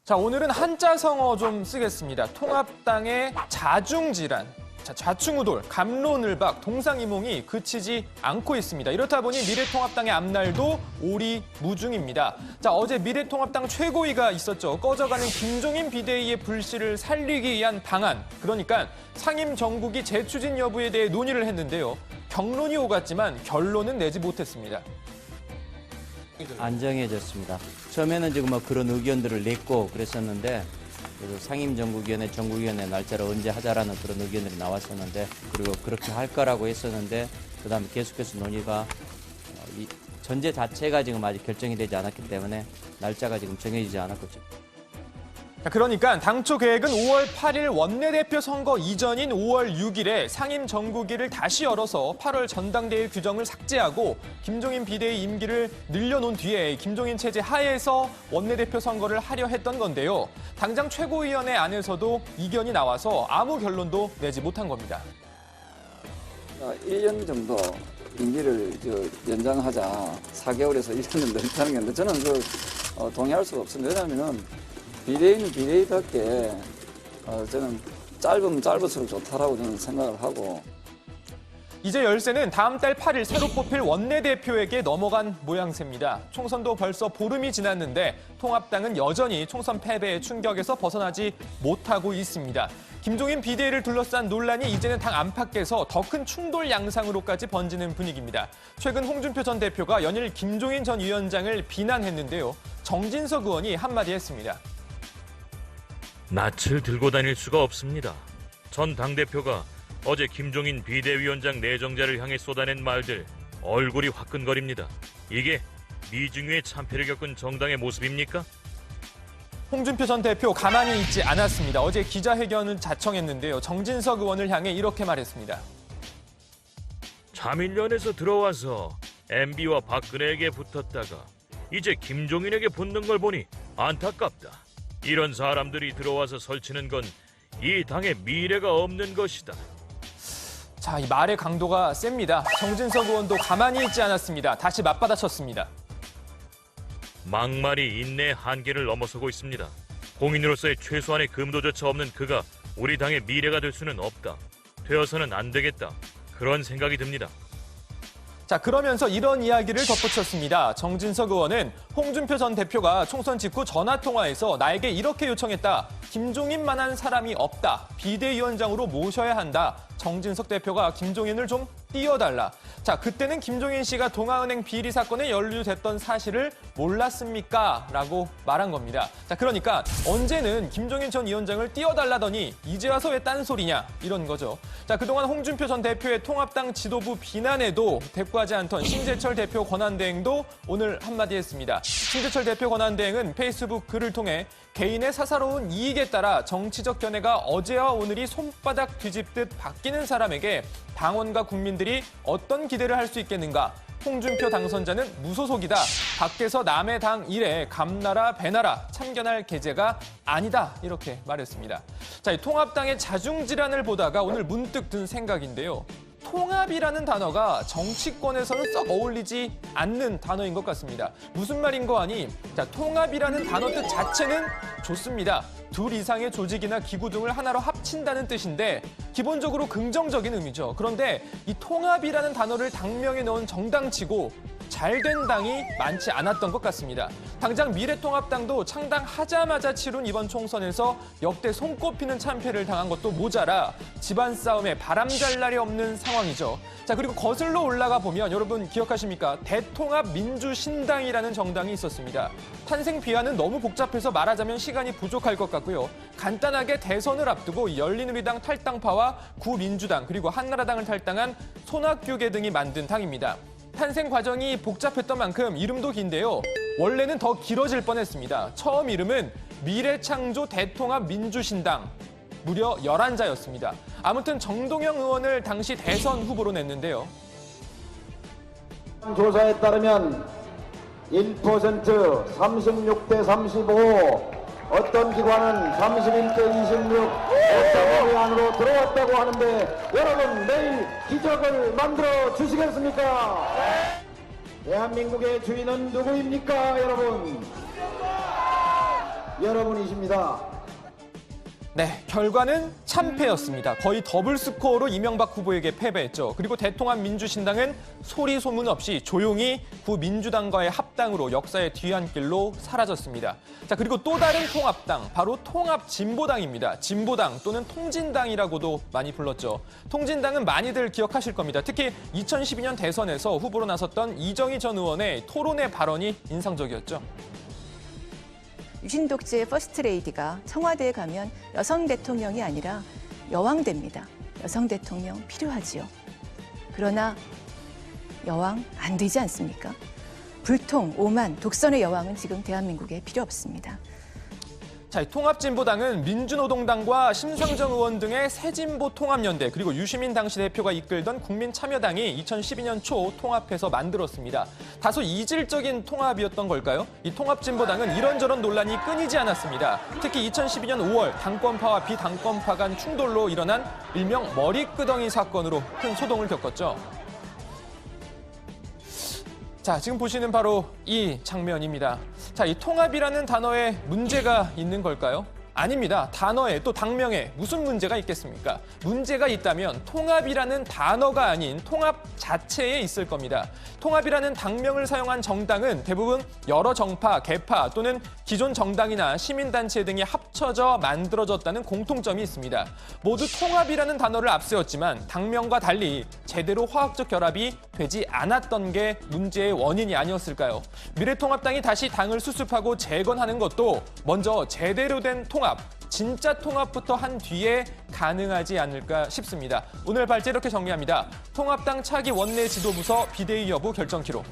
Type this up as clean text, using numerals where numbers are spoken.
자, 오늘은 한자성어 좀 쓰겠습니다. 통합당의 자중질환, 좌충우돌, 갑론을박, 동상이몽이 그치지 않고 있습니다. 이렇다 보니 미래통합당의 앞날도 오리무중입니다. 자, 어제 미래통합당 최고위가 있었죠. 꺼져가는 김종인 비대위의 불씨를 살리기 위한 방안, 그러니까 상임 정국이 재추진 여부에 대해 논의를 했는데요. 경론이 오갔지만 결론은 내지 못했습니다. 안 정해졌습니다. 처음에는 지금 뭐 그런 의견들을 냈고 그랬었는데, 그래서 상임정국위원회, 정국위원회 날짜를 언제 하자라는 그런 의견들이 나왔었는데, 그리고 그렇게 할 거라고 했었는데, 그다음에 계속해서 논의가 이 전제 자체가 지금 아직 결정이 되지 않았기 때문에 날짜가 지금 정해지지 않았고. 그러니까 당초 계획은 5월 8일 원내대표 선거 이전인 5월 6일에 상임 정국위를 다시 열어서 8월 전당대회 규정을 삭제하고 김종인 비대위 임기를 늘려놓은 뒤에 김종인 체제 하에서 원내대표 선거를 하려 했던 건데요. 당장 최고위원회 안에서도 이견이 나와서 아무 결론도 내지 못한 겁니다. 1년 정도 임기를 연장하자, 4개월에서 1년 정도 했다는 게 있는데, 저는 동의할 수가 없습니다. 왜냐하면은 비대위는 비대위답게 저는 짧으면 짧을수록 좋다라고 저는 생각을 하고. 이제 열쇠는 다음 달 8일 새로 뽑힐 원내대표에게 넘어간 모양새입니다. 총선도 벌써 보름이 지났는데 통합당은 여전히 총선 패배의 충격에서 벗어나지 못하고 있습니다. 김종인 비대위를 둘러싼 논란이 이제는 당 안팎에서 더 큰 충돌 양상으로까지 번지는 분위기입니다. 최근 홍준표 전 대표가 연일 김종인 전 위원장을 비난했는데요. 정진석 의원이 한마디 했습니다. 낯을 들고 다닐 수가 없습니다. 전 당대표가 어제 김종인 비대위원장 내정자를 향해 쏟아낸 말들, 얼굴이 화끈거립니다. 이게 미중유의 참패를 겪은 정당의 모습입니까? 홍준표 전 대표 가만히 있지 않았습니다. 어제 기자회견을 자청했는데요. 정진석 의원을 향해 이렇게 말했습니다. 자민련에서 들어와서 MB와 박근혜에게 붙었다가 이제 김종인에게 붙는 걸 보니 안타깝다. 이런 사람들이 들어와서 설치는 건 이 당의 미래가 없는 것이다. 자, 이 말의 강도가 셉니다. 정진석 의원도 가만히 있지 않았습니다. 다시 맞받아쳤습니다. 막말이 인내의 한계를 넘어서고 있습니다. 공인으로서의 최소한의 금도조차 없는 그가 우리 당의 미래가 될 수는 없다. 되어서는 안 되겠다. 그런 생각이 듭니다. 자, 그러면서 이런 이야기를 덧붙였습니다. 정진석 의원은 홍준표 전 대표가 총선 직후 전화통화에서 나에게 이렇게 요청했다. 김종인만한 사람이 없다. 비대위원장으로 모셔야 한다. 정진석 대표가 김종인을 좀 띄워달라. 자, 그때는 김종인 씨가 동아은행 비리 사건에 연루됐던 사실을 몰랐습니까? 라고 말한 겁니다. 자, 그러니까 언제는 김종인 전 위원장을 띄워달라더니 이제 와서 왜 딴소리냐? 이런 거죠. 자, 그동안 홍준표 전 대표의 통합당 지도부 비난에도 대꾸하지 않던 심재철 대표 권한대행도 오늘 한마디 했습니다. 심재철 대표 권한대행은 페이스북 글을 통해 개인의 사사로운 이익에 따라 정치적 견해가 어제와 오늘이 손바닥 뒤집듯 바뀌는 사람에게 당원과 국민들이 어떤 기대를 할 수 있겠는가? 홍준표 당선자는 무소속이다. 밖에서 남의 당 일에 감나라 배나라 참견할 계제가 아니다. 이렇게 말했습니다. 자, 이 통합당의 자중질환을 보다가 오늘 문득 든 생각인데요. 통합이라는 단어가 정치권에서는 썩 어울리지 않는 단어인 것 같습니다. 무슨 말인 거 아니? 자, 통합이라는 단어 뜻 자체는 좋습니다. 둘 이상의 조직이나 기구 등을 하나로 합친다는 뜻인데 기본적으로 긍정적인 의미죠. 그런데 이 통합이라는 단어를 당명에 넣은 정당치고 잘된 당이 많지 않았던 것 같습니다. 당장 미래통합당도 창당하자마자 치룬 이번 총선에서 역대 손꼽히는 참패를 당한 것도 모자라 집안 싸움에 바람잘 날이 없는 상황이죠. 자, 그리고 거슬러 올라가 보면 여러분 기억하십니까? 대통합민주신당이라는 정당이 있었습니다. 탄생 비화는 너무 복잡해서 말하자면 시간이 부족할 것 같고요. 간단하게 대선을 앞두고 열린우리당 탈당파와 구민주당 그리고 한나라당을 탈당한 손학규계 등이 만든 당입니다. 탄생 과정이 복잡했던 만큼 이름도 긴데요. 원래는 더 길어질 뻔했습니다. 처음 이름은 미래창조 대통합민주신당. 무려 11자였습니다. 아무튼 정동영 의원을 당시 대선 후보로 냈는데요. 조사에 따르면 1%, 36대 35, 어떤 기관은 31대 26, 어떤 안으로 들어왔다고 하는데 여러분 내일 기적을 만들어 주시겠습니까? 대한민국의 주인은 누구입니까, 여러분? 여러분이십니다. 네, 결과는 참패였습니다. 거의 더블 스코어로 이명박 후보에게 패배했죠. 그리고 대통합민주신당은 소리 소문 없이 조용히 구민주당과의 합당으로 역사의 뒤안길로 사라졌습니다. 자, 그리고 또 다른 통합당, 바로 통합진보당입니다. 진보당 또는 통진당이라고도 많이 불렀죠. 통진당은 많이들 기억하실 겁니다. 특히 2012년 대선에서 후보로 나섰던 이정희 전 의원의 토론회 발언이 인상적이었죠. 유신 독재의 퍼스트레이디가 청와대에 가면 여성 대통령이 아니라 여왕됩니다. 여성 대통령 필요하지요. 그러나 여왕 안 되지 않습니까? 불통, 오만, 독선의 여왕은 지금 대한민국에 필요 없습니다. 자, 이 통합진보당은 민주노동당과 심상정 의원 등의 새진보 통합연대 그리고 유시민 당시 대표가 이끌던 국민참여당이 2012년 초 통합해서 만들었습니다. 다소 이질적인 통합이었던 걸까요? 이 통합진보당은 이런저런 논란이 끊이지 않았습니다. 특히 2012년 5월 당권파와 비당권파 간 충돌로 일어난 일명 머리끄덩이 사건으로 큰 소동을 겪었죠. 자, 지금 보시는 바로 이 장면입니다. 자, 이 통합이라는 단어에 문제가 있는 걸까요? 아닙니다. 단어에 또 당명에 무슨 문제가 있겠습니까? 문제가 있다면 통합이라는 단어가 아닌 통합 자체에 있을 겁니다. 통합이라는 당명을 사용한 정당은 대부분 여러 정파, 계파 또는 기존 정당이나 시민단체 등이 합쳐져 만들어졌다는 공통점이 있습니다. 모두 통합이라는 단어를 앞세웠지만 당명과 달리 제대로 화학적 결합이 되지 않았던 게 문제의 원인이 아니었을까요? 미래통합당이 다시 당을 수습하고 재건하는 것도 먼저 제대로 된 통합, 진짜 통합부터 한 뒤에 가능하지 않을까 싶습니다. 오늘 발제 이렇게 정리합니다. 통합당 차기 원내 지도부서 비대위 여부 결정키로.